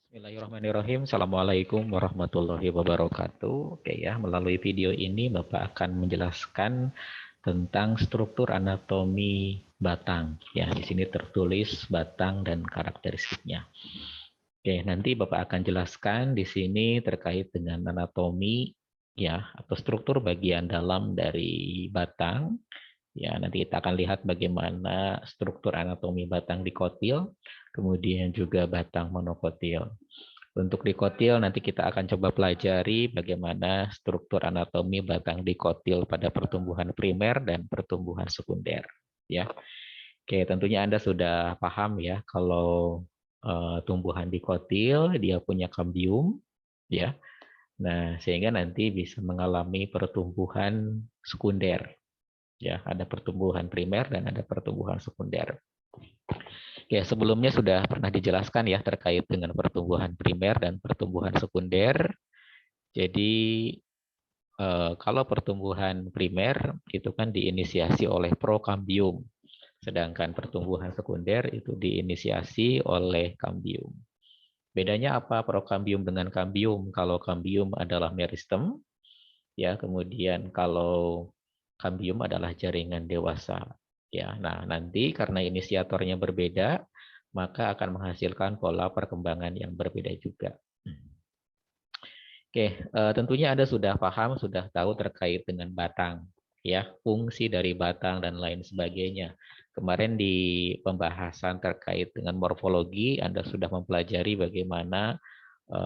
Bismillahirrahmanirrahim. Assalamualaikum warahmatullahi wabarakatuh. Oke ya, melalui video ini Bapak akan menjelaskan tentang struktur anatomi batang. Ya, di sini tertulis batang dan karakteristiknya. Oke, nanti Bapak akan jelaskan di sini terkait dengan anatomi ya atau struktur bagian dalam dari batang. Ya, nanti kita akan lihat bagaimana struktur anatomi batang dikotil, kemudian juga batang monokotil. Untuk dikotil nanti kita akan coba pelajari bagaimana struktur anatomi batang dikotil pada pertumbuhan primer dan pertumbuhan sekunder. Ya, oke, tentunya Anda sudah paham ya kalau tumbuhan dikotil dia punya kambium, ya. Nah, sehingga nanti bisa mengalami pertumbuhan sekunder. Ya, ada pertumbuhan primer dan ada pertumbuhan sekunder. Ya, sebelumnya sudah pernah dijelaskan ya terkait dengan pertumbuhan primer dan pertumbuhan sekunder. Jadi kalau pertumbuhan primer itu kan diinisiasi oleh prokambium, sedangkan pertumbuhan sekunder itu diinisiasi oleh kambium. Bedanya apa prokambium dengan kambium? Kalau kambium adalah meristem, ya, kemudian kalau kambium adalah jaringan dewasa. Ya, nah nanti karena inisiatornya berbeda, maka akan menghasilkan pola perkembangan yang berbeda juga. Oke, tentunya Anda sudah paham, sudah tahu terkait dengan batang, ya, fungsi dari batang dan lain sebagainya. Kemarin di pembahasan terkait dengan morfologi, Anda sudah mempelajari bagaimana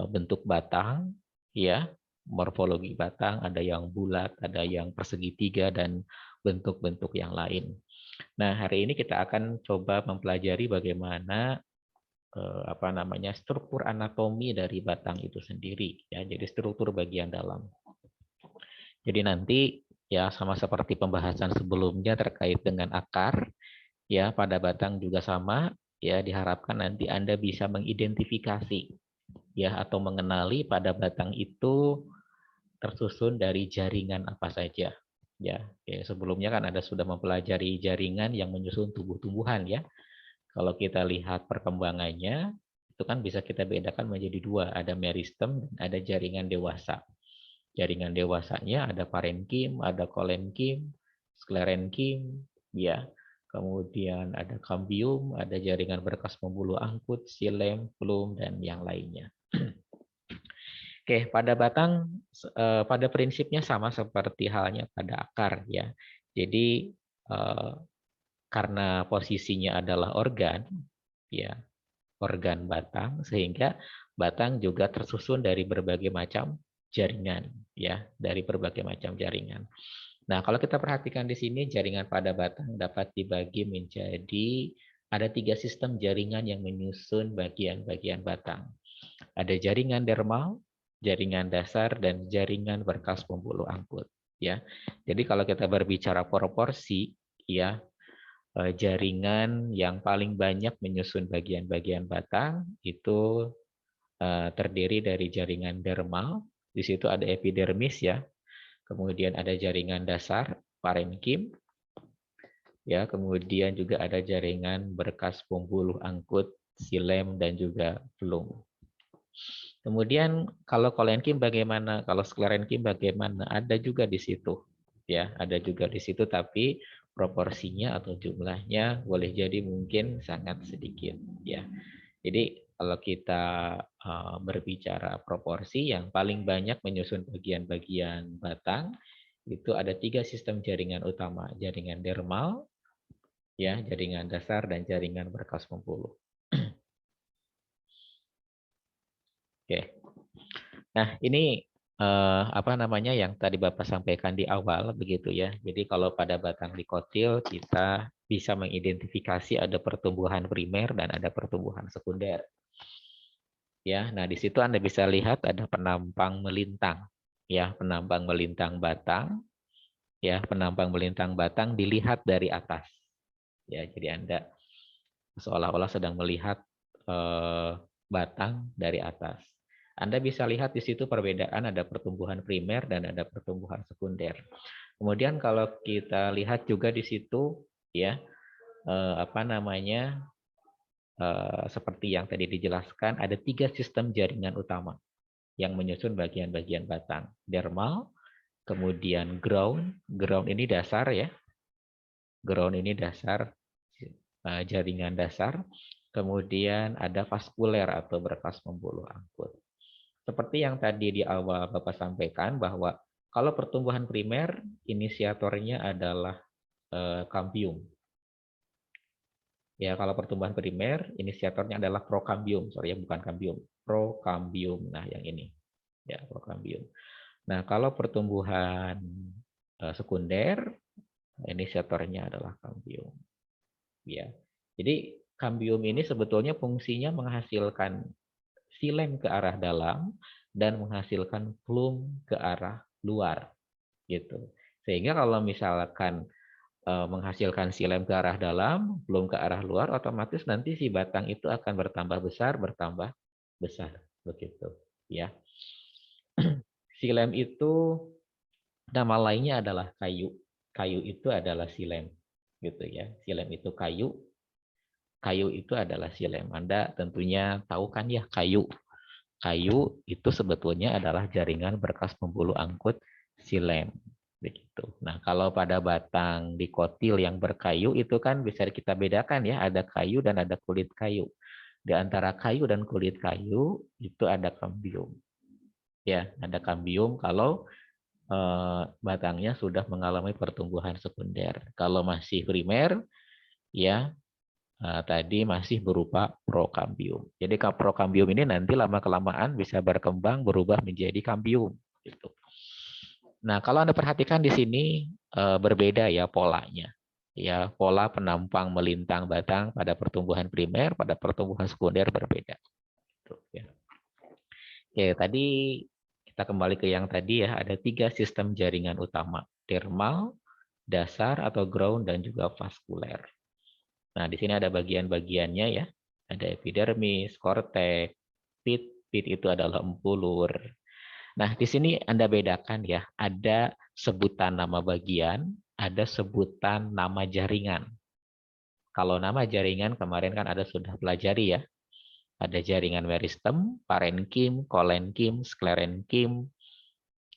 bentuk batang, ya, morfologi batang, ada yang bulat, ada yang persegi tiga, dan bentuk-bentuk yang lain. Nah, hari ini kita akan coba mempelajari bagaimana struktur anatomi dari batang itu sendiri, ya, jadi struktur bagian dalam. Jadi nanti ya sama seperti pembahasan sebelumnya terkait dengan akar, ya pada batang juga sama, ya diharapkan nanti Anda bisa mengidentifikasi ya atau mengenali pada batang itu tersusun dari jaringan apa saja. Ya, sebelumnya kan Anda sudah mempelajari jaringan yang menyusun tumbuh-tumbuhan ya. Kalau kita lihat perkembangannya, itu kan bisa kita bedakan menjadi dua, ada meristem dan ada jaringan dewasa. Jaringan dewasanya ada parenkim, ada kolenkim, sklerenkim, ya. Kemudian ada kambium, ada jaringan berkas pembuluh angkut, silem, plum, dan yang lainnya. Oke, pada batang pada prinsipnya sama seperti halnya pada akar ya. Jadi karena posisinya adalah organ ya, organ batang sehingga batang juga tersusun dari berbagai macam jaringan ya, dari berbagai macam jaringan. Nah, kalau kita perhatikan di sini jaringan pada batang dapat dibagi menjadi ada 3 sistem jaringan yang menyusun bagian-bagian batang. Ada jaringan dermal, jaringan dasar, dan jaringan berkas pembuluh angkut. Ya, jadi kalau kita berbicara proporsi, ya jaringan yang paling banyak menyusun bagian-bagian batang itu terdiri dari jaringan dermal. Di situ ada epidermis ya, kemudian ada jaringan dasar parenkim, ya, kemudian juga ada jaringan berkas pembuluh angkut, silem, dan juga flum. Kemudian kalau kolenkim bagaimana? Kalau sklerenkim bagaimana? Ada juga di situ. Ya, ada juga di situ tapi proporsinya atau jumlahnya boleh jadi mungkin sangat sedikit, ya. Jadi kalau kita berbicara proporsi yang paling banyak menyusun bagian-bagian batang itu ada 3 sistem jaringan utama, jaringan dermal, ya, jaringan dasar dan jaringan berkas pembuluh. Oke. Nah, ini yang tadi Bapak sampaikan di awal begitu ya. Jadi kalau pada batang dikotil kita bisa mengidentifikasi ada pertumbuhan primer dan ada pertumbuhan sekunder. Ya, nah di situ Anda bisa lihat ada penampang melintang. Ya, penampang melintang batang. Ya, penampang melintang batang dilihat dari atas. Ya, jadi Anda seolah-olah sedang melihat batang dari atas. Anda bisa lihat di situ perbedaan ada pertumbuhan primer dan ada pertumbuhan sekunder. Kemudian kalau kita lihat juga di situ ya seperti yang tadi dijelaskan, ada 3 sistem jaringan utama yang menyusun bagian-bagian batang. Dermal, kemudian ground. Ground ini dasar ya. Ground ini dasar, jaringan dasar. Kemudian ada vaskuler atau berkas pembuluh angkut. Seperti yang tadi di awal Bapak sampaikan bahwa kalau pertumbuhan primer, inisiatornya adalah kambium. Ya, kalau pertumbuhan primer, inisiatornya adalah prokambium. Sorry ya, bukan kambium. Prokambium. Nah, yang ini. Ya, prokambium. Nah, kalau pertumbuhan sekunder, inisiatornya adalah kambium. Ya. Jadi, kambium ini sebetulnya fungsinya menghasilkan silem ke arah dalam dan menghasilkan plum ke arah luar. Gitu. Sehingga kalau misalkan menghasilkan silem ke arah dalam, belum ke arah luar, otomatis nanti si batang itu akan bertambah besar, begitu. Ya, silem itu nama lainnya adalah kayu. Kayu itu adalah silem, gitu ya. Silem itu kayu, kayu itu adalah silem. Anda tentunya tahu kan ya kayu. Kayu itu sebetulnya adalah jaringan berkas pembuluh angkut silem. Begitu. Nah, kalau pada batang dikotil yang berkayu itu kan bisa kita bedakan ya, ada kayu dan ada kulit kayu. Di antara kayu dan kulit kayu itu ada kambium. Ya, ada kambium kalau batangnya sudah mengalami pertumbuhan sekunder. Kalau masih primer, ya tadi masih berupa prokambium. Jadi prokambium ini nanti lama-kelamaan bisa berkembang berubah menjadi kambium. Gitu. Nah, kalau Anda perhatikan di sini berbeda ya polanya. Ya, pola penampang melintang batang pada pertumbuhan primer, pada pertumbuhan sekunder berbeda. Tuh, ya. Oke, tadi kita kembali ke yang tadi ya, ada 3 sistem jaringan utama, dermal, dasar atau ground, dan juga vaskuler. Nah, di sini ada bagian-bagiannya ya, ada epidermis, korteks, pit, pit itu adalah empulur. Nah, di sini Anda bedakan ya, ada sebutan nama bagian, ada sebutan nama jaringan. Kalau nama jaringan kemarin kan ada sudah pelajari ya. Ada jaringan meristem, parenkim, kolenkim, sklerenkim,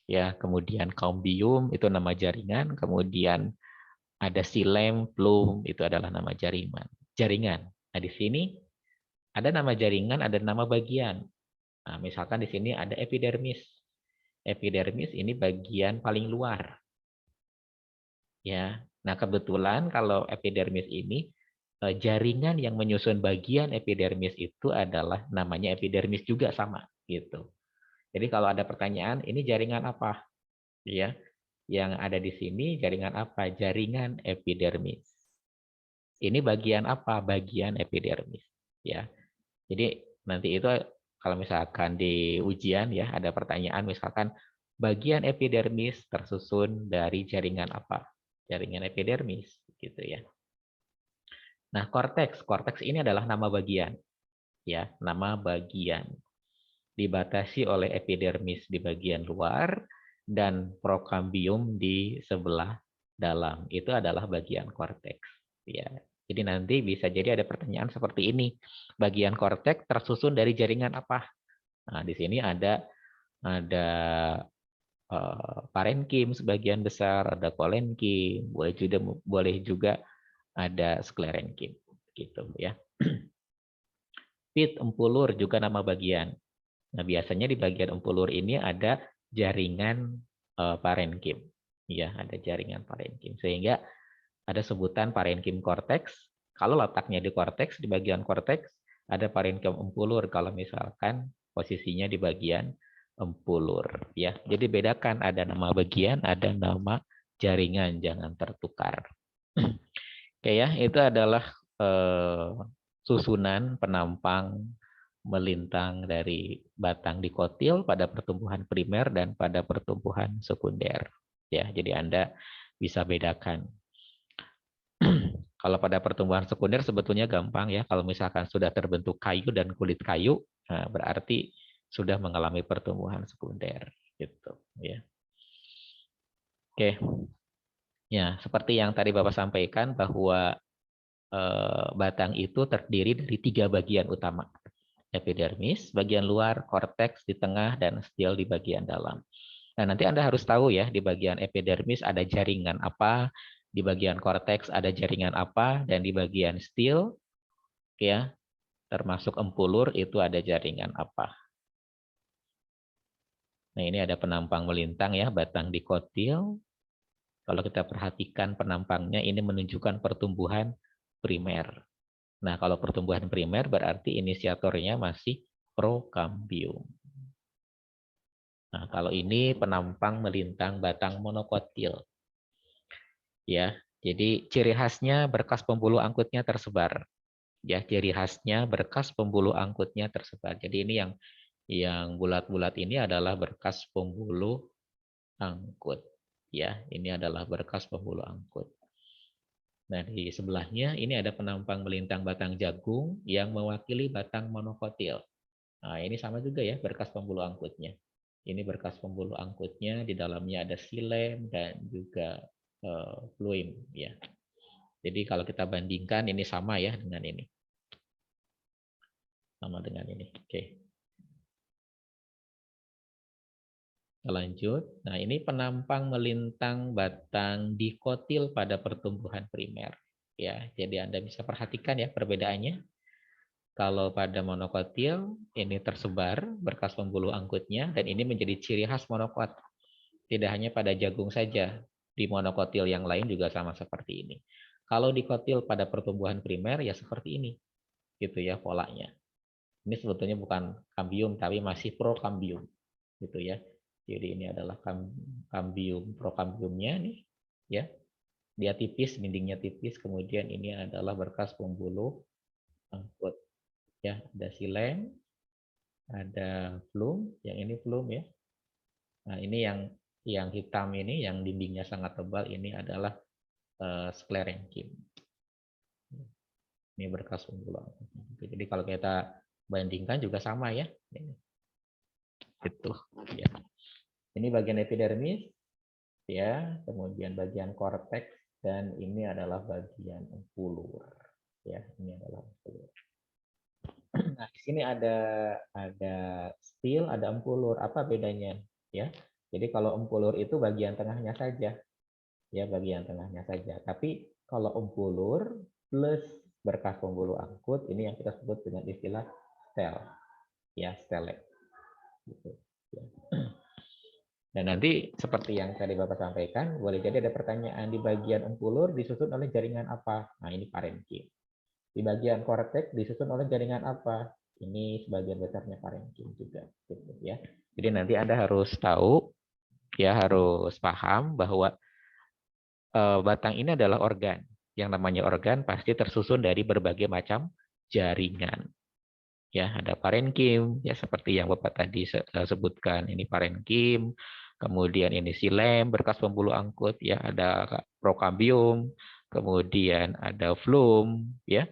ya, kemudian kambium itu nama jaringan, kemudian ada silem, plum itu adalah nama jaringan. Nah, di sini ada nama jaringan, ada nama bagian. Nah, misalkan di sini ada epidermis. Epidermis ini bagian paling luar. Ya. Nah, kebetulan kalau epidermis ini jaringan yang menyusun bagian epidermis itu adalah namanya epidermis juga sama gitu. Jadi kalau ada pertanyaan, ini jaringan apa? Ya. Yang ada di sini jaringan apa? Jaringan epidermis. Ini bagian apa? Bagian epidermis, ya. Jadi nanti itu kalau misalkan di ujian ya ada pertanyaan misalkan bagian epidermis tersusun dari jaringan apa? Jaringan epidermis gitu ya. Nah, korteks ini adalah nama bagian. Ya, nama bagian. Dibatasi oleh epidermis di bagian luar dan prokambium di sebelah dalam. Itu adalah bagian korteks. Ya. Jadi nanti bisa jadi ada pertanyaan seperti ini. Bagian korteks tersusun dari jaringan apa? Nah, di sini ada parenkim sebagian besar, ada kolenkim, boleh juga ada sklerenkim gitu ya. Pit empulur juga nama bagian. Nah, biasanya di bagian empulur ini ada jaringan parenkim. Ya, ada jaringan parenkim. Sehingga ada sebutan parenkim korteks. Kalau letaknya di korteks, di bagian korteks, ada parenkim empulur kalau misalkan posisinya di bagian empulur. Ya, jadi bedakan ada nama bagian, ada nama jaringan, jangan tertukar. Oke ya, itu adalah susunan penampang melintang dari batang dikotil pada pertumbuhan primer dan pada pertumbuhan sekunder. Ya, jadi Anda bisa bedakan. Kalau pada pertumbuhan sekunder sebetulnya gampang ya. Kalau misalkan sudah terbentuk kayu dan kulit kayu, nah berarti sudah mengalami pertumbuhan sekunder. Gitu, ya. Oke. Ya, seperti yang tadi Bapak sampaikan bahwa batang itu terdiri dari 3 bagian utama. Epidermis, bagian luar, korteks di tengah, dan stiel di bagian dalam. Nah, nanti Anda harus tahu ya, di bagian epidermis ada jaringan apa, di bagian korteks ada jaringan apa, dan di bagian stiel, ya, termasuk empulur itu ada jaringan apa. Nah, ini ada penampang melintang ya, batang dikotil. Kalau kita perhatikan penampangnya, ini menunjukkan pertumbuhan primer. Nah, kalau pertumbuhan primer berarti inisiatornya masih prokambium. Nah, kalau ini penampang melintang batang monokotil. Ya, jadi ciri khasnya berkas pembuluh angkutnya tersebar. Ya, ciri khasnya berkas pembuluh angkutnya tersebar. Jadi ini yang bulat-bulat ini adalah berkas pembuluh angkut. Ya, ini adalah berkas pembuluh angkut. Nah, di sebelahnya ini ada penampang melintang batang jagung yang mewakili batang monokotil. Nah, ini sama juga ya berkas pembuluh angkutnya. Ini berkas pembuluh angkutnya, di dalamnya ada silem dan juga fluim ya. Jadi kalau kita bandingkan ini sama ya dengan ini. Sama dengan ini. Oke. Kita lanjut. Nah, ini penampang melintang batang dikotil pada pertumbuhan primer. Ya, jadi Anda bisa perhatikan ya perbedaannya. Kalau pada monokotil ini tersebar berkas pembuluh angkutnya dan ini menjadi ciri khas monokot. Tidak hanya pada jagung saja, di monokotil yang lain juga sama seperti ini. Kalau dikotil pada pertumbuhan primer ya seperti ini. Gitu ya polanya. Ini sebetulnya bukan kambium tapi masih prokambium. Gitu ya. Jadi ini adalah kambium prokambiumnya nih ya. Dia tipis, dindingnya tipis, kemudian ini adalah berkas pembuluh angkut. Ya, ada silem, ada flum, yang ini flum ya. Nah, ini yang hitam ini, yang dindingnya sangat tebal, ini adalah sklerenkim. Ini berkas pembuluh angkut. Jadi kalau kita bandingkan juga sama ya. Itu ya. Ini bagian epidermis ya, kemudian bagian korteks dan ini adalah bagian empulur. Ya, ini adalah empulur. Nah, di sini ada stiel, ada empulur. Apa bedanya? Ya. Jadi kalau empulur itu bagian tengahnya saja. Ya, bagian tengahnya saja. Tapi kalau empulur plus berkas pembuluh angkut, ini yang kita sebut dengan istilah stel. Ya, stele. Gitu. Ya. Dan nanti seperti yang tadi Bapak sampaikan, boleh jadi ada pertanyaan di bagian empulur disusun oleh jaringan apa? Nah, ini parenkim. Di bagian korteks disusun oleh jaringan apa? Ini sebagian besarnya parenkim juga, gitu ya. Jadi nanti Anda harus tahu, ya harus paham bahwa batang ini adalah organ. Yang namanya organ pasti tersusun dari berbagai macam jaringan. Ya, ada parenkim, ya seperti yang Bapak tadi sebutkan, ini parenkim, kemudian ini silem, berkas pembuluh angkut, ya ada prokambium, kemudian ada flum, ya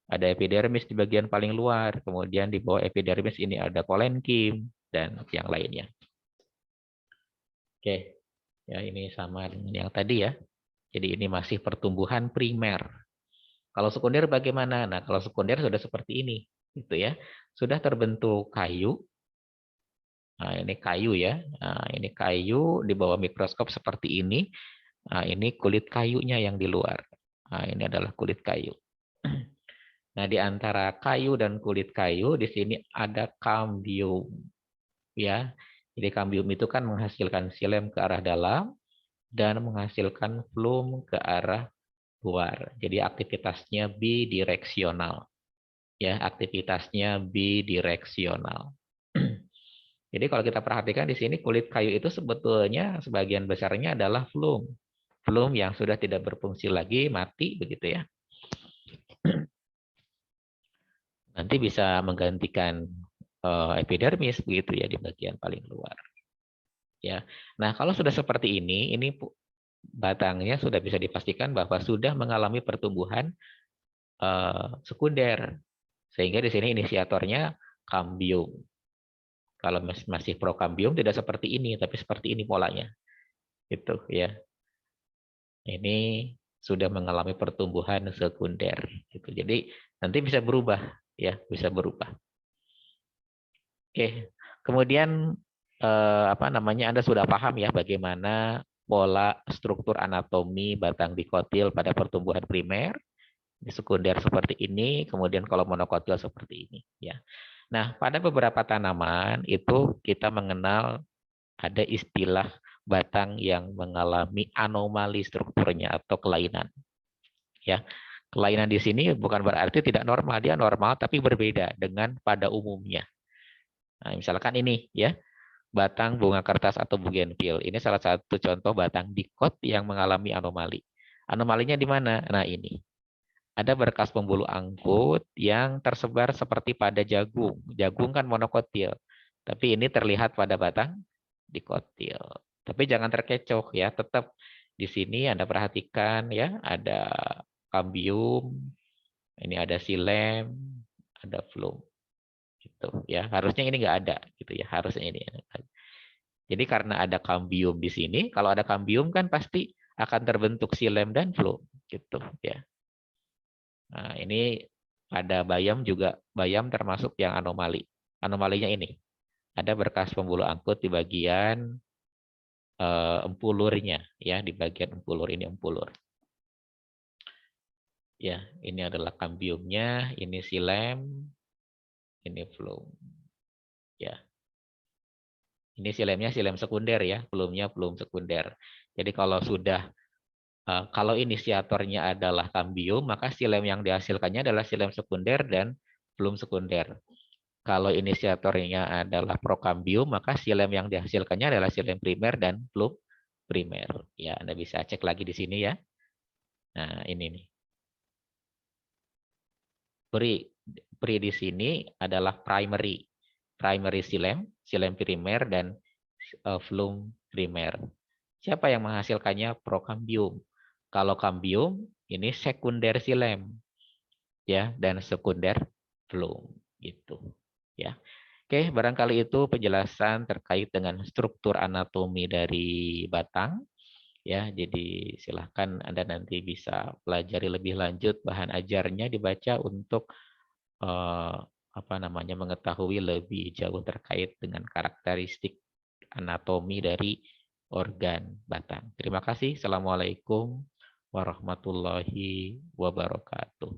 ada epidermis di bagian paling luar, kemudian di bawah epidermis ini ada kolenkim dan yang lainnya. Oke, ya ini sama dengan yang tadi ya. Jadi ini masih pertumbuhan primer. Kalau sekunder bagaimana? Nah, kalau sekunder sudah seperti ini, gitu ya. Sudah terbentuk kayu. Nah, ini kayu ya. Nah, ini kayu di bawah mikroskop seperti ini. Nah, ini kulit kayunya yang di luar. Nah, ini adalah kulit kayu. Nah, di antara kayu dan kulit kayu di sini ada kambium. Ya. Jadi kambium itu kan menghasilkan silem ke arah dalam dan menghasilkan flum ke arah luar. Jadi aktivitasnya bidireksional. Ya, aktivitasnya bidireksional. Jadi kalau kita perhatikan di sini kulit kayu itu sebetulnya sebagian besarnya adalah flum. Flum yang sudah tidak berfungsi lagi, mati begitu ya. Nanti bisa menggantikan epidermis begitu ya di bagian paling luar. Ya. Nah, kalau sudah seperti ini batangnya sudah bisa dipastikan bahwa sudah mengalami pertumbuhan sekunder. Sehingga di sini inisiatornya kambium. Kalau masih prokambium tidak seperti ini, tapi seperti ini polanya. Gitu ya. Ini sudah mengalami pertumbuhan sekunder. Gitu. Jadi nanti bisa berubah, ya, bisa berubah. Oke, kemudian Anda sudah paham ya bagaimana pola struktur anatomi batang dikotil pada pertumbuhan primer, di sekunder seperti ini, kemudian kalau monokotil seperti ini, ya. Nah, pada beberapa tanaman itu kita mengenal ada istilah batang yang mengalami anomali strukturnya atau kelainan, ya. Kelainan di sini bukan berarti tidak normal, dia normal tapi berbeda dengan pada umumnya. Nah, misalkan ini ya, batang bunga kertas atau bougainville. Ini salah satu contoh batang dikot yang mengalami anomali. Anomalinya di mana? Nah, ini. Ada berkas pembuluh angkut yang tersebar seperti pada jagung. Jagung kan monokotil. Tapi ini terlihat pada batang dikotil. Tapi jangan terkecoh ya, tetap di sini Anda perhatikan ya, ada kambium, ini ada silem, ada flum. Gitu ya. Harusnya ini nggak ada gitu ya, harusnya ini. Jadi karena ada kambium di sini, kalau ada kambium kan pasti akan terbentuk silem dan flum gitu ya. Nah, ini pada bayam juga, bayam termasuk yang anomali. Anomalinya ini, ada berkas pembuluh angkut di bagian empulurnya, ya, di bagian empulur ini empulur. Ya, ini adalah kambiumnya, ini silem, ini flum. Ya, ini silemnya silem sekunder ya, flumnya flum sekunder. Jadi kalau inisiatornya adalah kambium, maka silem yang dihasilkannya adalah silem sekunder dan flum sekunder. Kalau inisiatornya adalah prokambium, maka silem yang dihasilkannya adalah silem primer dan flum primer. Ya, Anda bisa cek lagi di sini ya. Nah, ini nih. Pri di sini adalah primary. Primary silem, silem primer dan flum primer. Siapa yang menghasilkannya? Prokambium. Kalau kambium ini sekunder silem ya dan sekunder flum gitu ya. Oke, barangkali itu penjelasan terkait dengan struktur anatomi dari batang ya. Jadi silahkan Anda nanti bisa pelajari lebih lanjut bahan ajarnya dibaca untuk mengetahui lebih jauh terkait dengan karakteristik anatomi dari organ batang. Terima kasih. Assalamualaikum warahmatullahi wabarakatuh.